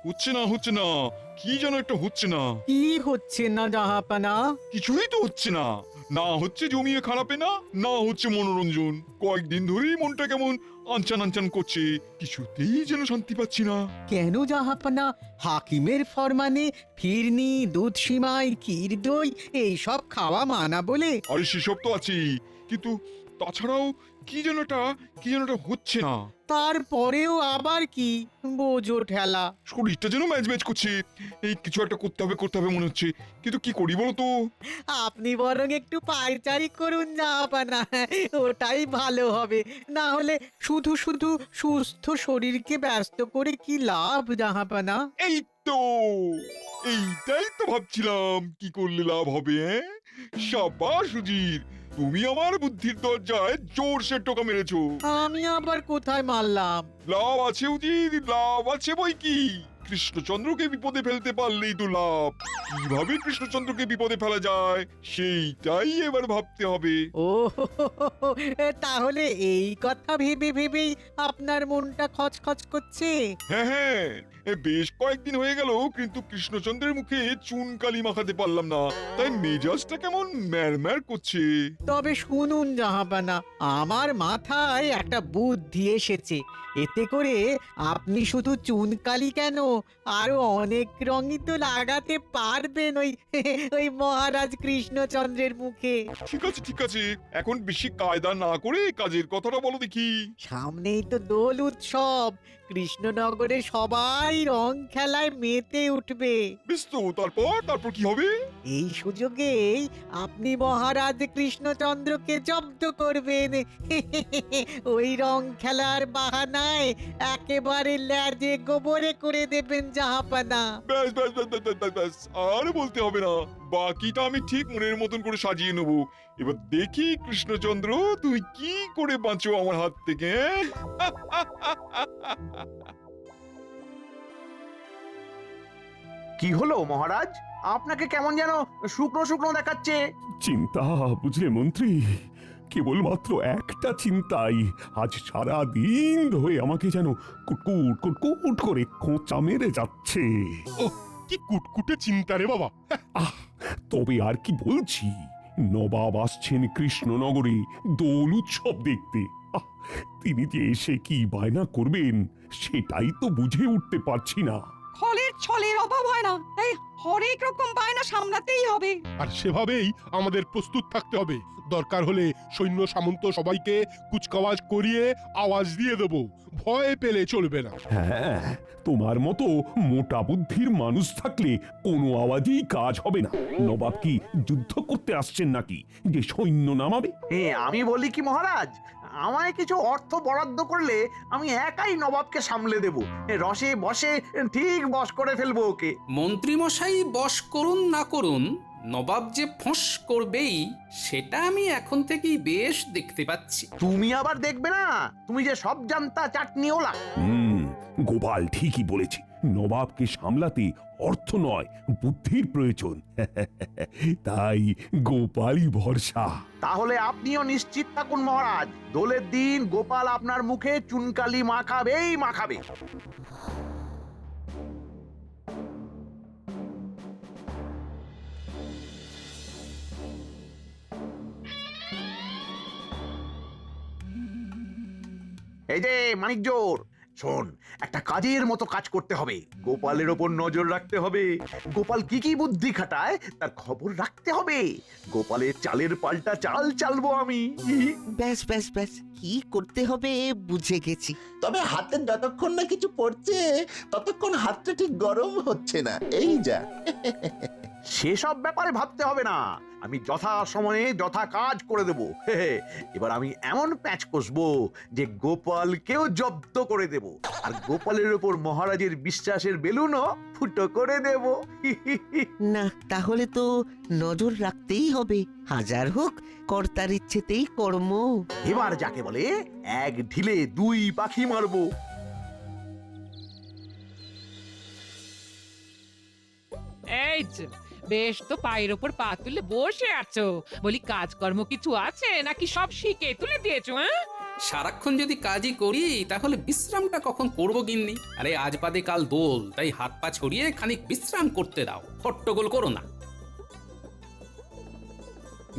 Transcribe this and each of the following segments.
হচ্ছে না, কি যেন একটা হচ্ছে না। কি হচ্ছে না জাহাপানা? কিছুই তো হচ্ছে না। না হচ্ছে জমিয়ে খারাপে না, না হচ্ছে মনোরঞ্জন। কয়েকদিন ধরেই মনটা কেমন আনচান আনচান করছে, কিছুতেই যেন শান্তি পাচ্ছি না। কেন জাহাপানা? হাকিমের ফরমানে ফিরনি, দুধ সিমাই, ক্ষীর দই এইসব খাওয়া মানা বলে? আরে সেসব তো আছেই, কিন্তু তাছাড়াও কি যেন একটা হচ্ছে না। তারপরেও আবার কি? বোঝো ঠেলা। শরীরটা যেন ম্যাচ ম্যাচ করছে। এই কিছু একটা করতে হবে মনে হচ্ছে, কিন্তু কি করি বলো তো? আপনি বরং একটু পায়চারি করুন জাহাপানা, ওটাই ভালো হবে। না হলে শুধু শুধু সুস্থ শরীরকে ব্যস্ত করে কি লাভ জাহাপানা? এই তো, এইটাই তো ভাবছিলাম, কি করলে লাভ হবে। সাবাস সুধীর, তুমি আমার বুদ্ধির দরজায় জোরসে টোকা মেরেছো। আমি আবার কোথায় মারলাম? লাভ আছে উজির, লাভ আছে বই কি। কৃষ্ণচন্দ্রকে বিপদে ফেলতে পারলেই তো লাভ। কিভাবে কৃষ্ণচন্দ্রকে বিপদে ফেলা যায় সেইটাই এবার ভাবতে হবে। ও তাহলে এই কথা ভেবে ভেবেই আপনার মনটা খচখচ করছে? হ্যাঁ, বেশ কয়েকদিন হয়ে গেল, কিন্তু কৃষ্ণচন্দ্রের মুখে চুন কালি মাখাতে পারলাম না, তাই মেজাজটা কেমন ম্যারম্যার করছে। তবে শুনুন জাহাপানা, আমার মাথায় একটা বুদ্ধি এসেছে। এতে করে আপনি শুধু চুনকালি কেন, আরো অনেক রঙই তো লাগাতে পারবেন ওই ওই মহারাজ কৃষ্ণচন্দ্রের মুখে। ঠিক আছে, এখন বেশি কায়দা না করে কাজের কথাটা বলো দেখি। সামনেই তো দোল উৎসব, কৃষ্ণনগরে সবাই রং খেলায় মেতে উঠবে। বেশ তো, তারপর কি হবে? এই সুযোগেই আপনি মহারাজ কৃষ্ণচন্দ্রকে জব্দ করবেন। ওই রং খেলার বাহানায় একেবারে ল্যাজে গোবরে করে দেবেন জাহাপানা। ব্যাস, আর বলতে হবে না। বাকিটা আমি ঠিক মনের মতন করে সাজিয়ে নেব। এবার দেখি কৃষ্ণচন্দ্র, তুমি কি করে বাঁচো আমার হাত থেকে। কি হলো মহারাজ, আপনাকে কেমন যেন শুকনো শুকনো দেখাচ্ছে? চিন্তা বুঝলে মন্ত্রী, কেবলমাত্র একটা চিন্তাই আজ সারা দিন ধরে আমাকে যেন কুটকুট কুটকুট করে খোঁচা মেরে যাচ্ছে। কি কুটকুটে চিন্তা রে বাবা। আহ, তবে আর কি বলছি, নবাব আসছেন কৃষ্ণনগরে দোল উৎসব দেখতে। তিনি যে এসে কি বায়না করবেন সেটাই তো বুঝে উঠতে পারছি না। ফলের ছলের অভাব হয় না, তাই হরেক রকম বায়না সামলাতেই হবে। আর সেভাবেই আমাদের প্রস্তুত থাকতে হবে। দরকার হলে সৈন্য সামন্ত সবাইকে কুচকাওয়াজ করিয়ে আওয়াজ দিয়ে দেব, ভয় পেলে চলবে না। হ্যাঁ, তোমার মতো মোটা বুদ্ধির মানুষ থাকলে কোনো আওয়াজেই কাজ হবে না। নবাব কি যুদ্ধ করতে আসছেন নাকি যে সৈন্য নামাবে? আমি বলি কি মহারাজ, আমায় কিছু অর্থ বরাদ্দ করলে আমি একাই নবাবকে সামলে দেব। রসে বসে ঠিক বশ করে ফেলবো ওকে। মন্ত্রীমশাই বশ করুন না করুন, নবাব যে ফোঁস করবেই সেটা আমি এখন থেকেই বেশ দেখতে পাচ্ছি। তুমি আবার দেখবে না, তুমি যে সব জানতা চাটনি ওলা। গোপাল ঠিকই বলেছে, নবাবকে সামলাতে অর্থ নয় বুদ্ধির প্রয়োজন। তাই গোপালই ভরসা। তাহলে আপনিও নিশ্চিত থাকুন মহারাজ, দোলের দিন গোপাল আপনার মুখে চুনকালি মাখাবেই মাখাবে। এই যে মানিক জোর, শোন, একটা কাজের মতো কাজ করতে হবে। গোপালের ওপর নজর রাখতে হবে। গোপাল কি কি বুদ্ধি খাটায় তার খবর রাখতে হবে। গোপালের চালের পাল্টা চাল চালবো আমি। ব্যাস ব্যাস ব্যাস, কি করতে হবে বুঝে গেছি। তবে হাতে যতক্ষণ না কিছু পড়ছে ততক্ষণ হাতটা ঠিক গরম হচ্ছে না, এই যা। সেসব ব্যাপারে ভাবতে হবে না, আমি যথা সময়ে যথা কাজ করে দেব। এবার আমি এমন প্যাচ কষবো যে গোপালকেও জব্দ করে দেব, আর গোপালের উপর মহারাজের বিশ্বাসের বেলুনও ফুটো করে দেব। না, তাহলে তো নজর রাখতেই হবে। হাজার হোক কর্তার ইচ্ছেতেই কর্ম। এবার যাকে বলে এক ঢিলে দুই পাখি মারবো। এই যে, বেশ তো পায়ের ওপর পা তুলে বসে আছো, বলি কাজকর্ম কিছু আছে নাকি সব শিখে তুলে দিয়েছো? সারাক্ষণ যদি কাজই করি তাহলে বিশ্রামটা কখন করবো গিন্নি? আরে আজ বাদে কাল দোল, তাই হাত পা ছড়িয়ে খানিক বিশ্রাম করতে দাও, হট্টগোল করো না।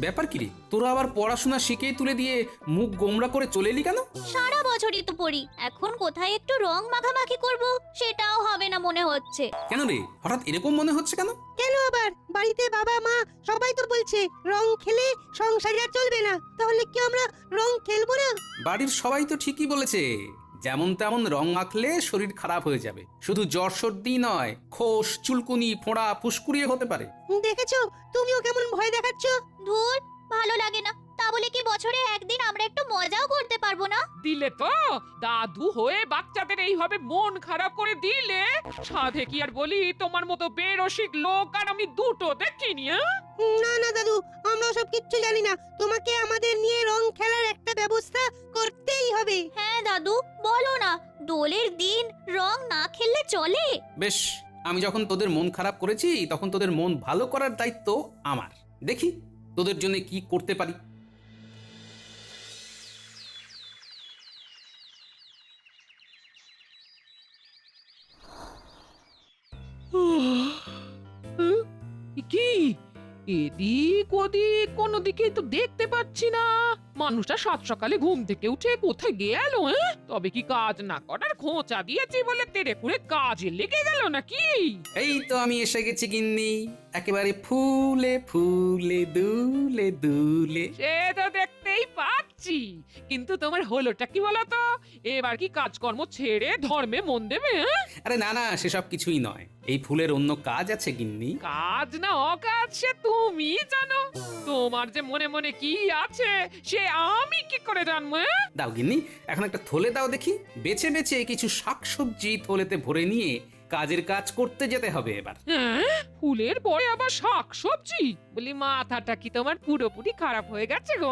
ব্যাপার কি রে, তোরা আবার পড়াশোনা শিখেই তুলে দিয়ে মুখ গোমরা করে চলে এলি কেন? সারা বছরই তো পড়ি, এখন কোথায় একটু রং মাখামাখি করব সেটাও হবে না মনে হচ্ছে। কেন রে, হঠাৎ এরকম মনে হচ্ছে কেন? কেন আবার? বাড়িতে বাবা মা সবাই তো বলছে রং খেলে সংসার আর চলবে না, তাহলে কি আমরা রং খেলবো না? বাড়ির সবাই তো ঠিকই বলেছে, যেমন তেমন রং মাখলে শরীর খারাপ হয়ে যাবে। শুধু জ্বর সর্দি নয়, খোস চুলকুনি ফোঁড়া ফুসকুড়িয়ে হতে পারে। দেখেছো, তুমিও কেমন ভয় দেখাচ্ছ। ধুর, ভালো লাগে না। তা বলে কি বছরে একদিন আমরা একটু মজাও করতে পারবো না? দিলে তো দাদু হয়ে বাচ্চাদের এইভাবে মন খারাপ করে দিলে, সাধে কি আর বলি, তোমার মতো বেরসিক লোক আর আমি দুটো দেখিনি। না না দাদু, আমরা সব কিচ্ছু জানি না। তোমাকে আমাদের নিয়ে রং খেলার একটা ব্যবস্থা করতেই হবে। হ্যাঁ দাদু, বলো না, দোলের দিন রং না খেললে চলে? বেশ, আমি যখন তোদের মন খারাপ করেছি তখন তোদের মন ভালো করার দায়িত্ব আমার। দেখি তোদের জন্য কি করতে পারি। কি এদিক ওদিক কোনো দিকে তো দেখতে পাচ্ছি না। মানুষটা সাত সকালে ঘুম থেকে উঠে কোথায় গেল? তবে কি কাজ না করার খোঁচা দিয়েছি বলে তেরে ফুরে কাজে লেগে গেল নাকি? এই তো আমি এসে গেছি গিন্নি, একেবারে ফুলে ফুলে দুলে দুলে। সে তো দেখতেই পাচ্ছি, কিন্তু তোমার হলোটা কি বলতো? এবার কি কাজকর্ম ছেড়ে ধর্মে মন দেবে? আরে না না, সেসব কিছুই নয়, এই ফুলের অন্য কাজ আছে গিন্নি। কাজ না অকাজ সে তুমি জানো, তোমার যে মনে মনে কি আছে সে আমি কি করে জানবো? দাও গিন্নি, এখন একটা থলে দাও দেখি। বেছে বেছে কিছু শাকসবজি থলেতে ভরে নিয়ে কাজের কাজ করতে যেতে হবে এবার। ফুলের পরে আবার শাকসবজি? বলি মাথাটা কি তোমার পুরোপুরি খারাপ হয়ে গেছে গো?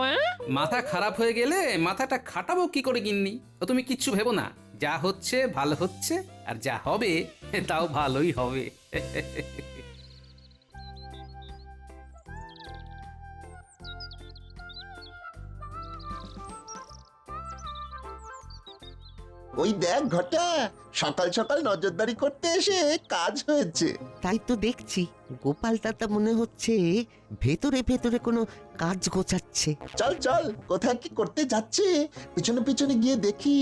মাথা খারাপ হয়ে গেলে মাথাটা খাটাবো কি করে গিন্নি? তো তুমি কিচ্ছু ভেবো না, যা হচ্ছে ভালো হচ্ছে, আর যা হবে তাও ভালোই হবে। ওই দেখ ঘটা, সকাল সকাল নজরদারি করতে এসে কাজ হয়েছে। তাই তো দেখছি, গোপাল দাদা মনে হচ্ছে ভেতরে ভেতরে কোনো কাজ গোছাচ্ছে। চল চল, কোথায় কি করতে যাচ্ছে পিছনে পিছনে গিয়ে দেখি।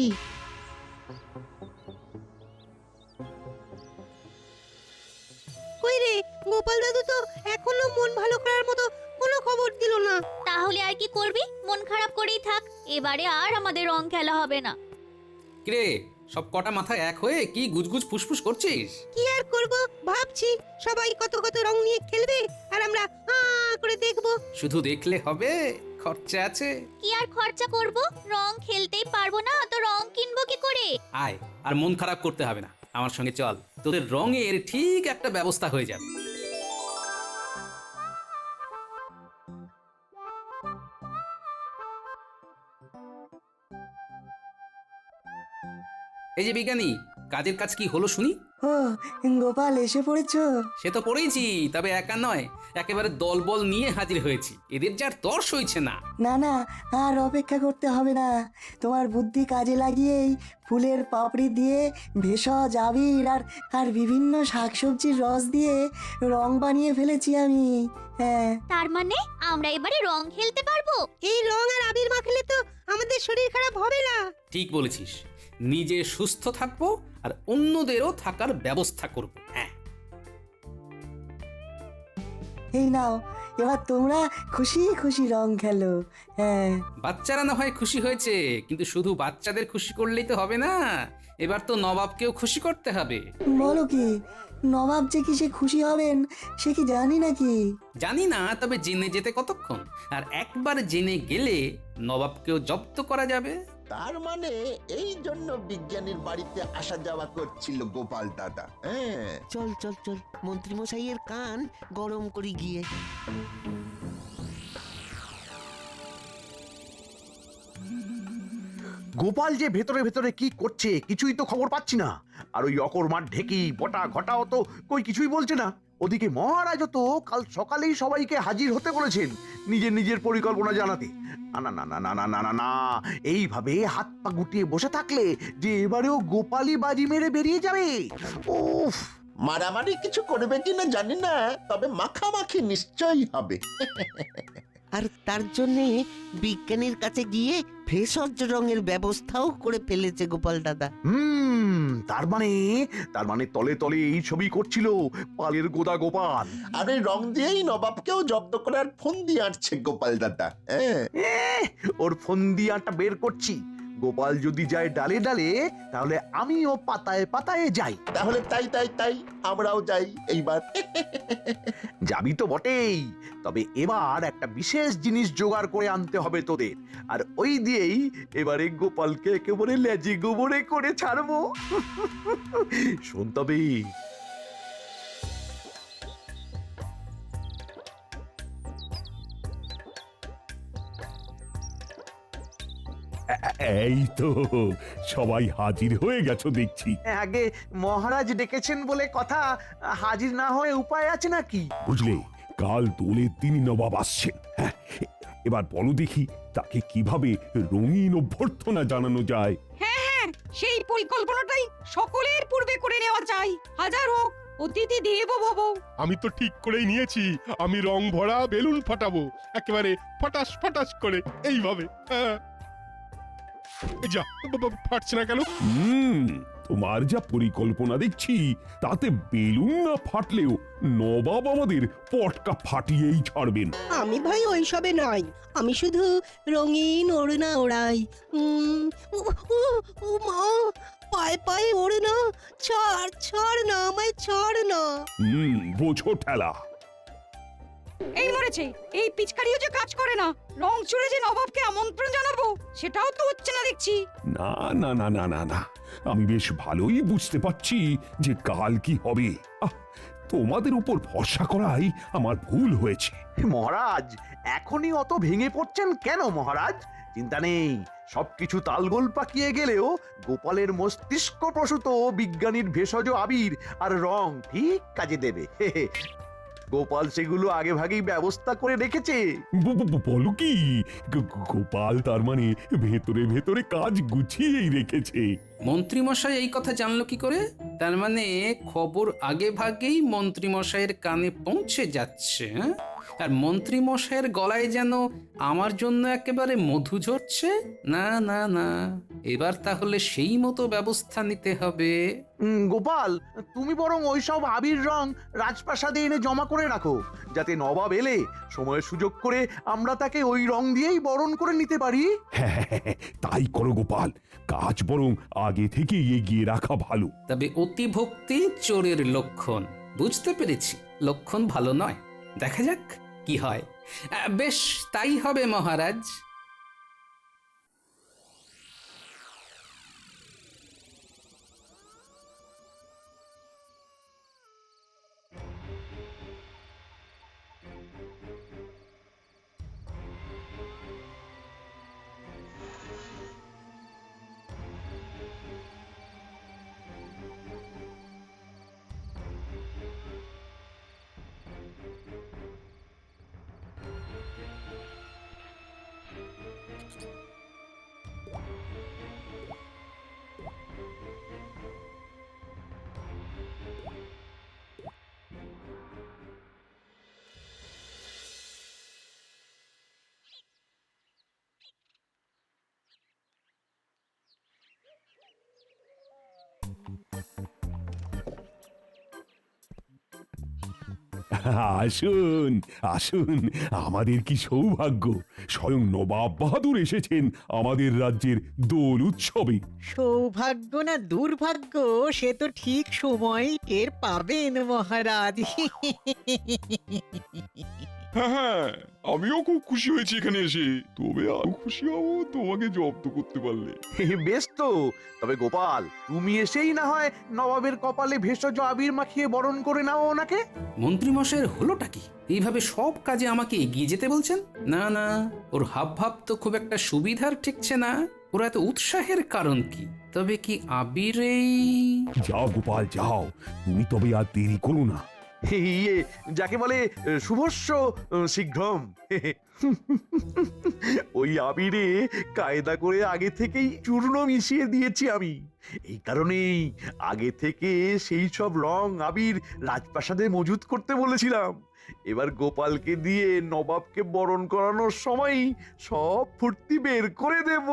কই রে, গোপাল দাদু তো এখনো মন ভালো করার মতো কোনো খবর দিল না। তাহলে আর কি করবি? মন খারাপ করেই থাক, এবারে আর আমাদের রং খেলা হবে না। কিরে, সব কটা মাথা এক হয়ে কি গুজগুজ ফুসফুস করছিস? কি আর করব, ভাবছি সবাই কত কত রং নিয়ে খেলবে আর আমরা করে দেখব। শুধু দেখলে হবে, খরচা আছে। কি আর খরচা করব? রং খেলতেই পারবো না তো রং কিনবো কি করে? আয়, আর মন খারাপ করতে হবে না, আমার সঙ্গে চল, তোদের রঙের ঠিক একটা ব্যবস্থা হয়ে যাবে। এই যে বিজ্ঞানী, কাজের কাজ কি হলো শুনি? ও গোপাল, এসে পড়েছো? সে তো পড়েইছি, তবে একা নয়, একেবারে দলবল নিয়ে হাজির হয়েছি। এদের যার তর্স হইছে না। না না, আর অপেক্ষা করতে হবে না। তোমার বুদ্ধি কাজে লাগিয়েই ফুলের পাপড়ি দিয়ে, ভেষজ আবির আর বিভিন্ন শাকসবজির রস দিয়ে রং বানিয়ে ফেলেছি আমি। হ্যাঁ, তার মানে আমরা এবারে রং খেলতে পারবো? এই রং আর আবির মাখলে তো আমাদের শরীর খারাপ হবে না। ঠিক বলেছিস, নিজে সুস্থ থাকবো আর অন্যদেরও থাকার ব্যবস্থা করব। হ্যাঁ, এই নাও, এবার তোমরা খুশি খুশি রং খেলো। হ্যাঁ, বাচ্চারা না হয় খুশি হয়েছে, কিন্তু শুধু বাচ্চাদের খুশি করলেই তো হবে না, এবার তো নবাবকেও খুশি করতে হবে। বলো কি, নবাব যে কিসে খুশি হবেন সে কি জানি নাকি? জানি না, তবে জেনে যেতে কতক্ষণ, আর একবার জেনে গেলে নবাবকেও জব্দ করা যাবে। তার মানে এই জন্য বিজ্ঞানীর বাড়িতে আসা যাওয়া করছিল গোপাল দাদা। হ্যাঁ, চল চল চল, মন্ত্রী মশাইয়ের কান গরম করি গিয়ে। গোপাল যে ভেতরে ভেতরে কি করছে কিছুই তো খবর পাচ্ছি না। আর ওই অকর্মার ঢেকি বটা ঘটাও তো কই কিছুই বলছে না। ওদিকে মহারাজও তো কাল সকালেই সবাইকে হাজির হতে বলেছেন নিজের নিজের পরিকল্পনা জানাতে। না না না না না না না না, এইভাবে হাত পা গুটিয়ে বসে থাকলে যে এবারেও গোপালই বাজি মেরে বেরিয়ে যাবে। উফ, মারামারি কিছু করবে কিনা জানি না, তবে মাখামাখি নিশ্চয়ই হবে। আর তার জন্যে বিজ্ঞানীর কাছে গিয়ে ভেষজ রঙের ব্যবস্থাও করে ফেলেছে গোপাল দাদা। তার মানে তলে তলে এই ছবি করছিল পালের গোদা গোপাল। আর এই রং দিয়েই নবাবকেও জব্দ করার ফোন দিয়ে আঁটছে গোপাল দাদা। ওর ফন্দিয়াটা বের করছি। গোপাল যদি যায় ডালে ডালে, তাহলে আমিও পাতায় পাতায় যাই। তাহলে তাই তাই তাই আমরাও যাই এইবার। যাবি তো বটেই, তবে এবার একটা বিশেষ জিনিস জোগাড় করে আনতে হবে তোদের, আর ওই দিয়েই এবারে গোপালকে একেবারে লেজি গোবরে করে ছাড়বো। শোন তবে। এই তো সবাই হাজির হয়ে গেছো দেখছি। আগে মহারাজ ডেকেছেন বলে কথা, হাজির না হয়ে উপায় আছে নাকি? বুঝলে, কাল দোলের দিনই নবাব আসছেন। হ্যাঁ, এবার বলো দেখি তাকে কিভাবে রঙিন অভ্যর্থনা জানানো যায়। হ্যাঁ হ্যাঁ, সেই পরিকল্পনাটাই সকলের পূর্বে করে নেওয়া চাই। হাজার হোক অতিথি দেব ভব। আমি তো ঠিক করেই নিয়েছি, আমি রং ভরা বেলুন ফাটাবো একেবারে ফটাস ফটাস করে এইভাবে। হ্যাঁ। এই যা, ফাটছে না কেন? তোমার যা পরিকল্পনা দেখছি তাতে বেলুন না ফাটলেও নবাব আমাদের পটকা ফাটিয়েই ছাড়বেন। আমি ভাই ওইসবে নাই, আমি শুধু রঙিন ওড়না ওড়াই। মা, পায়ে পায়ে ওড়না, ছাড় ছাড় না, আমায় ছাড় না। বোঝো ঠেলা। এই মরেছে, এই পিচকারিও যে কাজ করে না। রং চুড়ে যে নবাবকে আমন্ত্রণ জানাবো সেটাও তো হচ্ছে না দেখছি। না না না না না না, আমি বেশ ভালোই বুঝতে পারছি যে কাল কি হবে। তোমাদের উপর ভরসা করাই আমার ভুল হয়েছে। মহারাজ, এখনই অত ভেঙে পড়ছেন কেন মহারাজ? চিন্তা নেই, সবকিছু তালগোল পাকিয়ে গেলেও গোপালের মস্তিষ্ক প্রসূত বিজ্ঞানীর ভেষজ আবির আর রং ঠিক কাজে দেবে। গোপাল সেগুলো আগে ভাগেই ব্যবস্থা করে রেখেছে। বলো কি, গোপাল তার মানে ভেতরে ভেতরে কাজ গুছিয়েই রেখেছে? মন্ত্রীমশাই এই কথা জানলো কি করে? তার মানে খবর আগে ভাগেই মন্ত্রীমশাইয়ের কানে পৌঁছে যাচ্ছে। আর মন্ত্রীমশাইয়ের গলায় যেন আমার জন্য একেবারে মধু ঝরছে। না না না, এবার তাহলে সেই মতো ব্যবস্থা নিতে হবে। গোপাল, তুমি বরং ওইসব আবির রং রাজপ্রাসাদে এনে জমা করে রাখো, যাতে নবাব এলে সময়ের সুযোগ করে আমরা তাকে ওই রং দিয়েই বরণ করে নিতে পারি। হ্যাঁ, তাই করো গোপাল, কাজ বরং আগে থেকে এগিয়ে রাখা ভালো। তবে অতি ভক্তি চোরের লক্ষণ। বুঝতে পেরেছি, লক্ষণ ভালো নয়। দেখা যাক কি হয়। বেশ, তাই হবে মহারাজ। আসুন আসুন, আমাদের কি সৌভাগ্য, স্বয়ং নবাব বাহাদুর এসেছেন আমাদের রাজ্যের দোল উৎসবে। সৌভাগ্য না দুর্ভাগ্য সে তো ঠিক সময় টের পাবেন মহারাজ। হ্যাঁ, আমিও খুব খুশি হয়েছি এখানে এসে। তবে আরো খুশি হব তোমাকে জব্দ করতে পারলে। বেশ তো, তবে গোপাল, তুমি এসেই না হয় নবাবের কপালে ভেষজ আবির মাখিয়ে বরণ করে নাও ওনাকে। মন্ত্রীমশাইয়ের হলোটা কি? এইভাবে সব কাজে আমাকে এগিয়ে যেতে বলছেন? না না, ওর হাব ভাব তো খুব একটা সুবিধার ঠেকছে না। ওরা এত উৎসাহের কারণ কি? তবে কি আবিরেই? যাও গোপাল যাও, তুমি তবে আর দেরি করো না। ইয়ে যাকে বলে শুভস্য শীঘ্রম। ওই আবিরে কায়দা করে আগে থেকেই চূর্ণ মিশিয়ে দিয়েছি আমি। এই কারণেই আগে থেকে সেই সব রং আবির রাজপ্রাসাদে মজুত করতে বলেছিলাম। এবার গোপালকে দিয়ে নবাবকে বরণ করানোর সময় সব ফুর্তি বের করে দেব।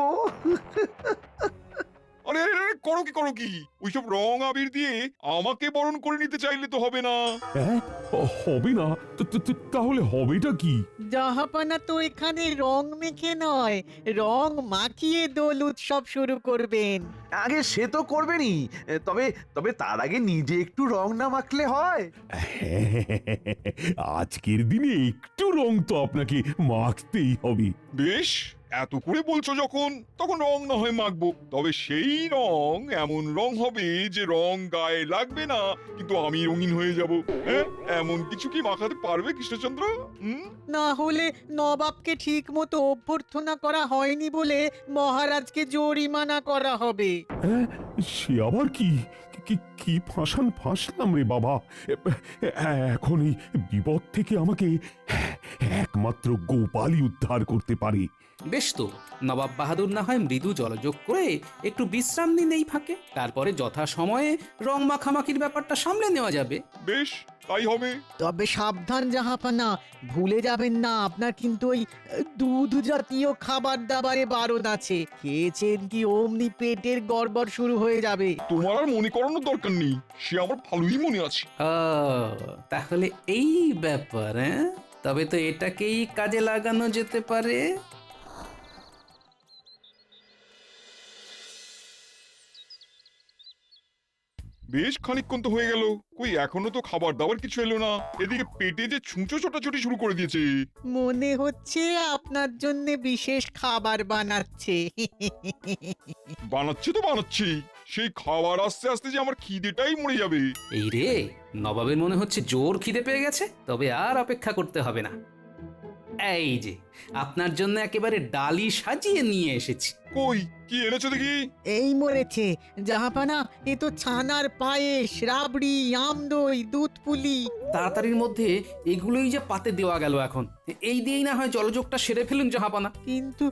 আরে আরে আরে, করো কি ওইসব রং আবির দিয়ে আমাকে বরণ করে নিতে চাইলে তো হবে না। হ্যাঁ, হবে না তাহলে হবেটা কি? জাহাপানা তো এখানে রং মেখে নয়, রং মাখিয়ে দোল উৎসব শুরু করবেন। আগে সে তো করবেনই, তবে তবে তার আগে নিজে একটু রং না মাখলে হয়? আজকের দিনে একটু রং তো আপনাকে মাখতেই হবে। বেশ, এত করে বলছো যখন, তখন রং না হয় মাখবো। তবে সেই রং এমন রং হবে যে রং গায়ে লাগবে না, কিন্তু আমি রঙিন হয়ে যাব। হ্যাঁ, এমন কিছু কি মাখাতে পারবে কৃষ্ণচন্দ্র? না হলে নবাবকে ঠিক মতো অভ্যর্থনা করা হয়নি বলে মহারাজকে জরিমানা করা হবে। হ্যাঁ, সে আবার কি কি ফাঁসলাম রে বাবা। এখন এই বিপদ থেকে আমাকে একমাত্র গোপালই উদ্ধার করতে পারে। বেশ তো, নবাব বাহাদুর না হয় মৃদু জলযোগ করে একটু বিশ্রাম নিন এই ফাঁকে, তারপরে যথা সময়ে রং মাখামাখির ব্যাপারটা সামলে নেওয়া যাবে। বেশ, তাই হবে। তবে সাবধান জাহাপানা, ভুলে যাবেন না আপনার কিন্তু ওই দুধ জাতীয় খাবার দাবারে বারণ আছে। খেয়েছেন কি অমনি পেটের গড়বড় শুরু হয়ে যাবে। তোমার আর মনে করানোর দরকার নেই, সে আমার ভালোই মনে আছে। তাহলে এই ব্যাপার, হ্যাঁ? তবে তো এটাকেই কাজে লাগানো যেতে পারে। বেশ খানিকক্ষণ তো হয়ে গেল, কই এখনো তো খাবার দাবার কিছু এলো না। এদিকে পেটে যে ছুঁচো ছোটাছুটি শুরু করে দিয়েছে। মনে হচ্ছে আপনার জন্য বিশেষ খাবার বানাচ্ছে। বানাচ্ছে তো বানাচ্ছি, সেই খাবার আস্তে আস্তে যে আমার খিদেটাই মরে যাবে। এই রে, নবাবের মনে হচ্ছে জোর খিদে পেয়ে গেছে, তবে আর অপেক্ষা করতে হবে না। এই যে আপনার জন্য একেবারে ডালি সাজিয়ে নিয়ে এসেছি। কই কি এনেছো দেখি? এই মরেছে জাহাপানা, এ তো ছানার পায়েস, রাবড়ি, আমদই, দুধ পুলি। তাড়াতাড়ির মধ্যে এগুলোই যে পাতে দেওয়া গেল এখন। এই দিয়েই না হয় জলযোগটা সেরে ফেলুন জাহাপানা। কিন্তু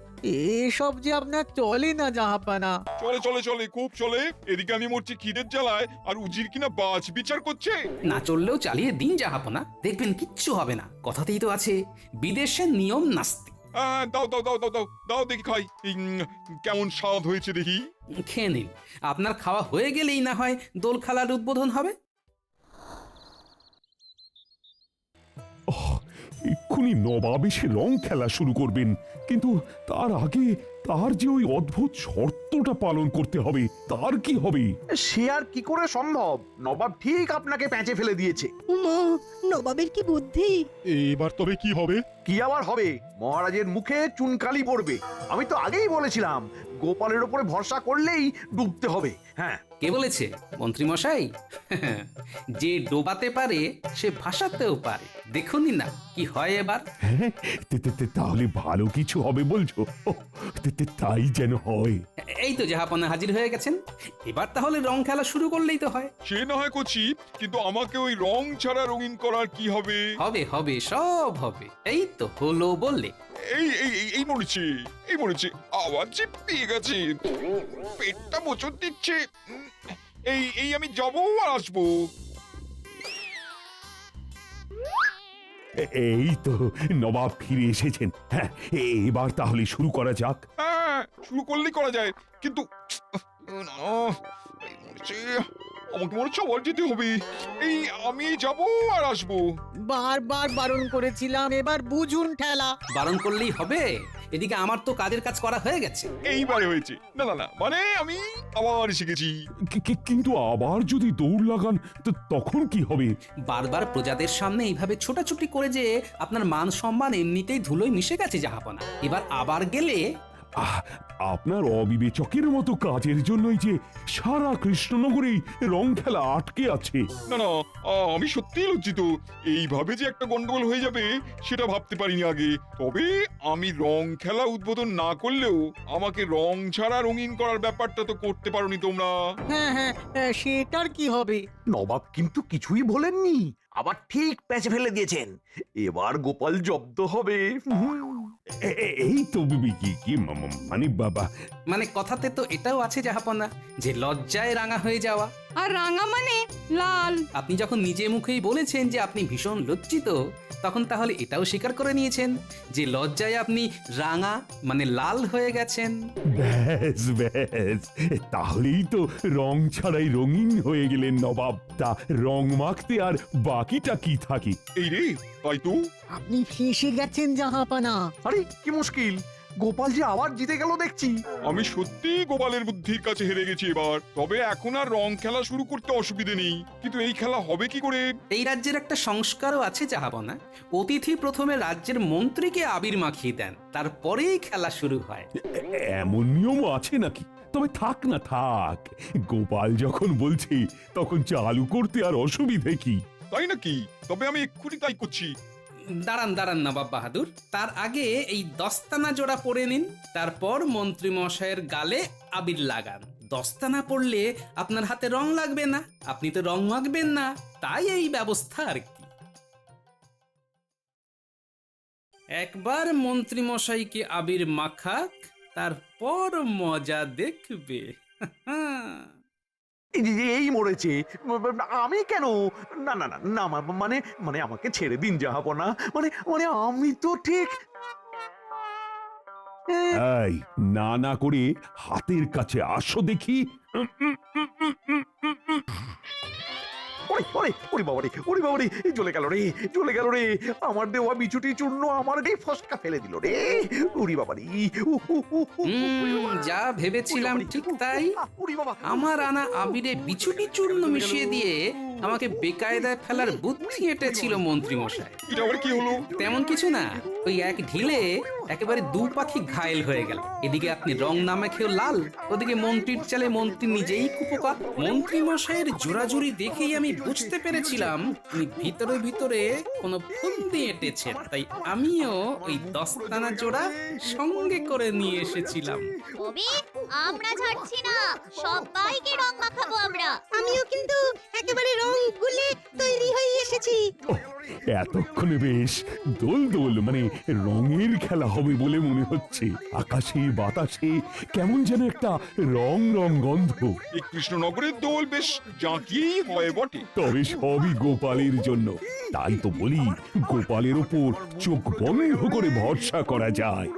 এসব যে আপনার চলে না জাহাপানা। চলে চলে চলে, খুব চলে। এদিকে আমি মরছি খিদের জ্বালায়, আর উজির কিনা বাজ বিচার করছে। না চললেও চালিয়ে দিন জাহাপানা, দেখবেন কিচ্ছু হবে না। কথাতেই তো আছে, বিদেশের নিয়ম নাস্তি। দাও দাও দাও দাও দাও দাও দেখি খাই। কেমন স্বাদ হয়েছে দেখি। খেয়ে নিন, আপনার খাওয়া হয়ে গেলেই না হয় দোল খেলার উদ্বোধন হবে। এক্ষুনি নবাব এসে রং খেলা শুরু করবেন, কিন্তু তার আগে তার যে ওই অদ্ভুত শর্তটা পালন করতে হবে, তার কি হবে? সে আর কি করে সম্ভব? নবাব ঠিক আপনাকে প্যাঁচে ফেলে দিয়েছে। নবাবের কি বুদ্ধি! এবার তবে কি হবে? কি আবার হবে? মহারাজের মুখে চুনকালি পড়বে। আমি তো আগেই বলেছিলাম, গোপালের উপরে ভরসা করলেই ডুবতে হবে। হ্যাঁ, কে বলেছে? মন্ত্রী মশাই। যে ডোবাতে পারে সে ভাসাতেও পারে। দেখুনই না কি হয় এবার। হ্যাঁ, তাহলে ভালো কিছু হবে বলছো? তাই যেন হয়। এই তো জাহাপনা হাজির হয়ে গেছেন, এবার তাহলে রং খেলা শুরু করলেই তো হয়। সে না হয় করছি, কিন্তু আমাকে ওই রং ছাড়া রঙিন করার কি হবে? হবে হবে, সব হবে। এই তো হলো বললে। এই এই এই মরেছে, এই মরেছে, আওয়াজ যে পেয়ে গেছে, পেটটা মোচড় দিচ্ছে। এই এই আমি যাবো আর আসবো। এই তো নবাব ফিরে এসেছেন। হ্যাঁ, এবার তাহলে শুরু করা যাক। হ্যাঁ, শুরু করলেই করা যায়, কিন্তু আমাকে মনে হচ্ছে আবার যেতে হবে। এই আমি যাবো আর আসবো। বারবার বারণ করেছিলাম, এবার বুঝুন ঠেলা। বারণ করলেই হবে? এদিকে আমার তো কাজের কাজ করা হয়ে গেছে। এইবারে হয়েছে। না না না, মানে আমি আবার শিখেছি। কিন্তু আবার যদি দৌড় লাগান তখন কি হবে? বারবার প্রজাদের সামনে এইভাবে ছোটাছুটি করে যে আপনার মান সম্মান এমনিতেই ধুলোয় মিশে গেছে জাহাপনা। এবার আবার গেলে আপনার অবিবেচকের মতো কাজের জন্যই যে সারা কৃষ্ণনগরেই রং খেলা আটকে আছে। না না, আমি সত্যিই লজ্জিত। এইভাবে যে একটা গন্ডগোল হয়ে যাবে সেটা ভাবতে পারিনি আগে। তবে আমি রং খেলা উদ্বোধন না করলেও আমাকে রং ছাড়া রঙিন করার ব্যাপারটা তো করতে পারোনি তোমরা। হ্যাঁ হ্যাঁ, সেটার কি হবে? নবাব কিন্তু কিছুই বলেননি। আবার ঠিক প্যাচ ফেলে দিয়েছেন। এবার গোপাল জব্দ হবে। এই তো বিবি কি মানে বাবা, মানে কথাতে তো এটাও আছে জাহাপনা যে লজ্জায় রাঙা হয়ে যাওয়া। আর রাঙা মানে লাল। আপনি যখন নিজে মুখেই বলেছেন যে আপনি ভীষণ লজ্জিত, তখন তাহলে এটাও স্বীকার করে নিয়েছেন যে লজ্জায় আপনি রাঙা মানে লাল হয়ে গেছেন। ব্যাস ব্যাস, তাহলেই তো রং ছাড়াই রঙিন হয়ে গেলেন নবাব। তা রং মাখতে আর বাকিটা কি থাকে? এই রে, তাই তো। আপনি ফেঁসে গেছেন জাহাপানা। আরে কি মুশকিল, গোপাল যে আবার জিতে গেল দেখছি। আমি সত্যি গোপালের বুদ্ধির কাছে হেরে গেছি এবার। তবে এখন আর রং খেলা শুরু করতে অসুবিধে নেই, কিন্তু এই খেলা হবে কি করে? এই রাজ্যের একটা সংস্কারও আছে জাহাপনা। অতিথি প্রথমে রাজ্যের মন্ত্রীকে আবির মাখিয়ে দেন, তারপরেই খেলা শুরু হয়। এমন নিয়ম আছে নাকি? তবে থাক না থাক, গোপাল যখন বলছে তখন চালু করতে আর অসুবিধে কি? তাই নাকি? তবে আমি এক্ষুনি তাই করছি। দাঁড়ান দাঁড়ান নবাব বাহাদুর, তার আগে এই দস্তানা জোড়া পরে নিন, তারপর মন্ত্রী মশাইয়ের গালে আবির লাগান। দস্তানা পড়লে আপনার হাতে রং লাগবে না, আপনি তো রং মাখবেন না, তাই এই ব্যবস্থা আর কি। একবার মন্ত্রী মশাইকে আবির মাখাক, তারপর মজা দেখবে। এই মরেছে। আমি কেন? না না না না, মানে মানে আমাকে ছেড়ে দিন জাহাপনা। মানে মানে আমি তো ঠিক। এই না না করে হাতের কাছে আসো দেখি। ওরে ওরে ওরে বাবা রে, ওরে বাবা রে, জ্বলে গেল রে, জ্বলে গেল রে। আমার দেওয়া বিছুটি চূর্ণ আমার রে ফসকা ফেলে দিল রে। ওরে বাবা রে, যা ভেবেছিলাম ঠিক তাই। আমার আনা আবিরে বিছুটি চূর্ণ মিশিয়ে দিয়ে আমাকে বেকায়দায় ফেলার বুদ্ধি এঁটেছিল মন্ত্রী মশাই। এটা আবার কি হলো? তেমন কিছু না, ওই এক ঢিলে একেবারে দু পাখি ঘায়েল হয়ে গেল। এদিকে আপনি রং না মেখেও লাল, ওদিকে মন্ত্রীর চালে মন্ত্রী নিজেই কুপোকা। মন্ত্রী মশাইয়ের জোরাজুরি দেখেই আমি বুঝতে পেরেছিলাম উনি ভিতরে ভিতরে কোনো ফন্দি এঁটেছেন, তাই আমিও ওই দস্তানা জোড়া সঙ্গে করে নিয়ে এসেছিলাম। তবে আমরা ছাড়ছি না, সবাইকে রং মাখাবো আমরা। আমিও কিন্তু একেবারে রং গুলে তৈরি হয়ে এসেছি। এতক্ষণে বেশ দোল দোল মানে রঙের খেলা হবে বলে মনে হচ্ছে। আকাশে বাতাসে কেমন যেন একটা রং রং গন্ধ। এই কৃষ্ণনগরের দোল বেশ জাঁকিয়েই হয় বটে। তবে সবই গোপালের জন্য। তাই তো বলি, গোপালের ওপর চোখ বন্ধ করে ভরসা করা যায়।